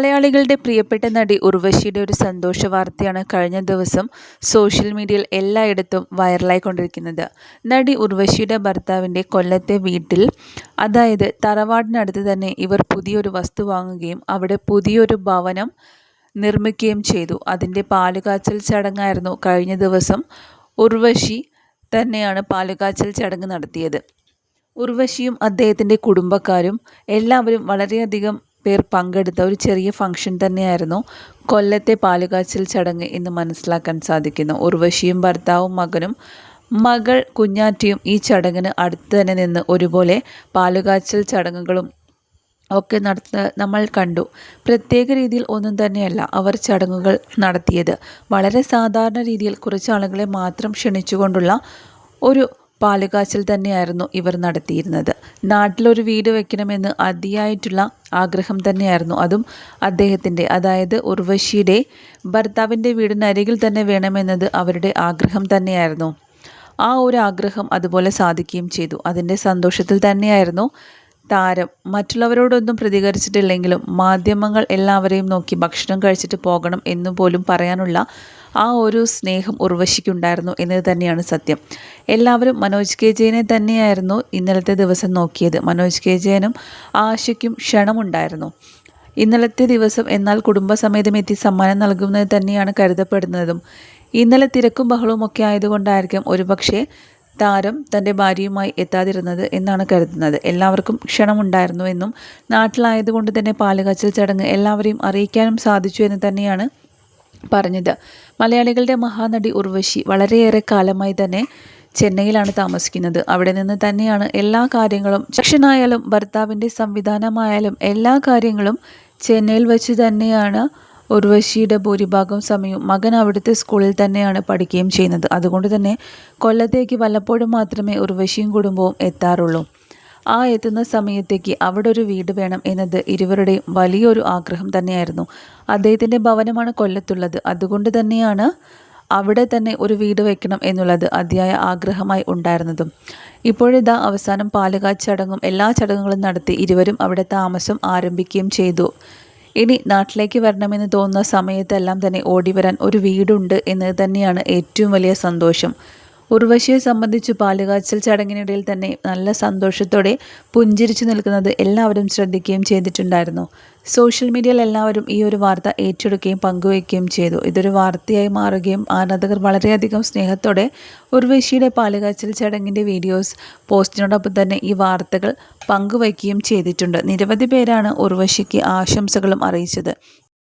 മലയാളികളുടെ പ്രിയപ്പെട്ട നടി ഉർവശിയുടെ ഒരു സന്തോഷ വാർത്തയാണ് കഴിഞ്ഞ ദിവസം സോഷ്യൽ മീഡിയയിൽ എല്ലായിടത്തും വൈറലായിക്കൊണ്ടിരിക്കുന്നത്. നടി ഉർവശിയുടെ ഭർത്താവിൻ്റെ കൊല്ലത്തെ വീട്ടിൽ, അതായത് തറവാടിനടുത്ത് തന്നെ ഇവർ പുതിയൊരു വസ്തു വാങ്ങുകയും അവിടെ പുതിയൊരു ഭവനം നിർമ്മിക്കുകയും ചെയ്തു. അതിൻ്റെ പാലുകാച്ചൽ ചടങ്ങായിരുന്നു കഴിഞ്ഞ ദിവസം. ഉർവശി തന്നെയാണ് പാലുകാച്ചൽ ചടങ്ങ് നടത്തിയത്. ഉർവശിയും അദ്ദേഹത്തിൻ്റെ കുടുംബക്കാരും എല്ലാവരും വളരെയധികം പേർ പങ്കെടുത്ത ഒരു ചെറിയ ഫംഗ്ഷൻ തന്നെയായിരുന്നു കൊല്ലത്തെ പാലുകാച്ചൽ ചടങ്ങ് എന്ന് മനസ്സിലാക്കാൻ സാധിക്കുന്നു. ഉർവശിയും ഭർത്താവും മകനും മകൾ കുഞ്ഞാറ്റിയും ഈ ചടങ്ങിന് അടുത്ത് തന്നെ നിന്ന് ഒരുപോലെ പാലുകാച്ചൽ ചടങ്ങുകളും ഒക്കെ നമ്മൾ കണ്ടു. പ്രത്യേക രീതിയിൽ ഒന്നും തന്നെയല്ല അവർ ചടങ്ങുകൾ നടത്തിയത്. വളരെ സാധാരണ രീതിയിൽ കുറച്ച് ആളുകളെ മാത്രം ക്ഷണിച്ചുകൊണ്ടുള്ള ഒരു പാലുകാച്ചൽ തന്നെയായിരുന്നു ഇവർ നടത്തിയിരുന്നത്. നാട്ടിലൊരു വീട് വെക്കണമെന്ന് അതിയായിട്ടുള്ള ആഗ്രഹം തന്നെയായിരുന്നു. അതും അദ്ദേഹത്തിൻ്റെ, അതായത് ഉർവശിയുടെ ഭർത്താവിൻ്റെ വീടിനരികിൽ തന്നെ വേണമെന്നത് അവരുടെ ആഗ്രഹം തന്നെയായിരുന്നു. ആ ഒരു ആഗ്രഹം അതുപോലെ സാധിക്കുകയും ചെയ്തു. അതിൻ്റെ സന്തോഷത്തിൽ തന്നെയായിരുന്നു താരം. മറ്റുള്ളവരോടൊന്നും പ്രതികരിച്ചിട്ടില്ലെങ്കിലും മാധ്യമങ്ങൾ എല്ലാവരെയും നോക്കി ഭക്ഷണം കഴിച്ചിട്ട് പോകണം എന്നു പോലും പറയാനുള്ള ആ ഒരു സ്നേഹം ഉർവശിക്കുണ്ടായിരുന്നു എന്നത് തന്നെയാണ് സത്യം. എല്ലാവരും മനോജ് കെ ജയനെ തന്നെയായിരുന്നു ഇന്നലത്തെ ദിവസം നോക്കിയത്. മനോജ് കെ ജയനും ആശയ്ക്കും ക്ഷണമുണ്ടായിരുന്നു ഇന്നലത്തെ ദിവസം. എന്നാൽ കുടുംബസമേതം എത്തി സമ്മാനം നൽകുന്നത് തന്നെയാണ് കരുതപ്പെടുന്നതും. ഇന്നലെ തിരക്കും ബഹളവും ഒക്കെ ആയതുകൊണ്ടായിരിക്കും ഒരുപക്ഷെ താരം തൻ്റെ ഭാര്യയുമായി എത്താതിരുന്നത് എന്നാണ് കരുതുന്നത്. എല്ലാവർക്കും ക്ഷണമുണ്ടായിരുന്നു എന്നും നാട്ടിലായതുകൊണ്ട് തന്നെ പാലുകാച്ചൽ ചടങ്ങ് എല്ലാവരെയും അറിയിക്കാനും സാധിച്ചു എന്ന് തന്നെയാണ് പറഞ്ഞത്. മലയാളികളുടെ മഹാനടി ഉർവശി വളരെയേറെ കാലമായി തന്നെ ചെന്നൈയിലാണ് താമസിക്കുന്നത്. അവിടെ നിന്ന് തന്നെയാണ് എല്ലാ കാര്യങ്ങളും, സെക്ഷനായാലും ഭർത്താവിൻ്റെ സംവിധാനമായാലും എല്ലാ കാര്യങ്ങളും ചെന്നൈയിൽ വെച്ച് തന്നെയാണ് ഉർവശിയുടെ ഭൂരിഭാഗം സമയവും. മകൻ അവിടുത്തെ സ്കൂളിൽ തന്നെയാണ് പഠിക്കുകയും ചെയ്യുന്നത്. അതുകൊണ്ട് തന്നെ കൊല്ലത്തേക്ക് വല്ലപ്പോഴും മാത്രമേ ഉർവശിയും കുടുംബവും എത്താറുള്ളൂ. ആ എത്തുന്ന സമയത്തേക്ക് അവിടെ ഒരു വീട് വേണം എന്നത് ഇരുവരുടെയും വലിയൊരു ആഗ്രഹം തന്നെയായിരുന്നു. അദ്ദേഹത്തിൻ്റെ ഭവനമാണ് കൊല്ലത്തുള്ളത്. അതുകൊണ്ട് തന്നെയാണ് അവിടെ തന്നെ ഒരു വീട് വയ്ക്കണം എന്നുള്ളത് അതിയായ ആഗ്രഹമായി ഉണ്ടായിരുന്നതും. ഇപ്പോഴിതാ അവസാനം പാലുകാച്ചൽ ചടങ്ങും എല്ലാ ചടങ്ങുകളും നടത്തി ഇരുവരും അവിടെ താമസം ആരംഭിക്കുകയും ചെയ്തു. ഇനി നാട്ടിലേക്ക് വരണമെന്ന് തോന്നുന്ന സമയത്തെല്ലാം തന്നെ ഓടി വരാൻ ഒരു വീടുണ്ട് എന്നത് തന്നെയാണ് ഏറ്റവും വലിയ സന്തോഷം. ഉർവശിയെ സംബന്ധിച്ച് പാലുകാച്ചൽ ചടങ്ങിനിടയിൽ തന്നെ നല്ല സന്തോഷത്തോടെ പുഞ്ചിരിച്ചു നിൽക്കുന്നത് എല്ലാവരും ശ്രദ്ധിക്കുകയും ചെയ്തിട്ടുണ്ടായിരുന്നു. സോഷ്യൽ മീഡിയയിൽ എല്ലാവരും ഈ ഒരു വാർത്ത ഏറ്റെടുക്കുകയും പങ്കുവയ്ക്കുകയും ചെയ്തു. ഇതൊരു വാർത്തയായി മാറുകയും ആരാധകർ വളരെയധികം സ്നേഹത്തോടെ ഉർവശിയുടെ പാലുകാച്ചൽ ചടങ്ങിൻ്റെ വീഡിയോസ് പോസ്റ്റിനോടൊപ്പം തന്നെ ഈ വാർത്തകൾ പങ്കുവയ്ക്കുകയും ചെയ്തിട്ടുണ്ട്. നിരവധി പേരാണ് ഉർവശിക്ക് ആശംസകളും അറിയിച്ചത്.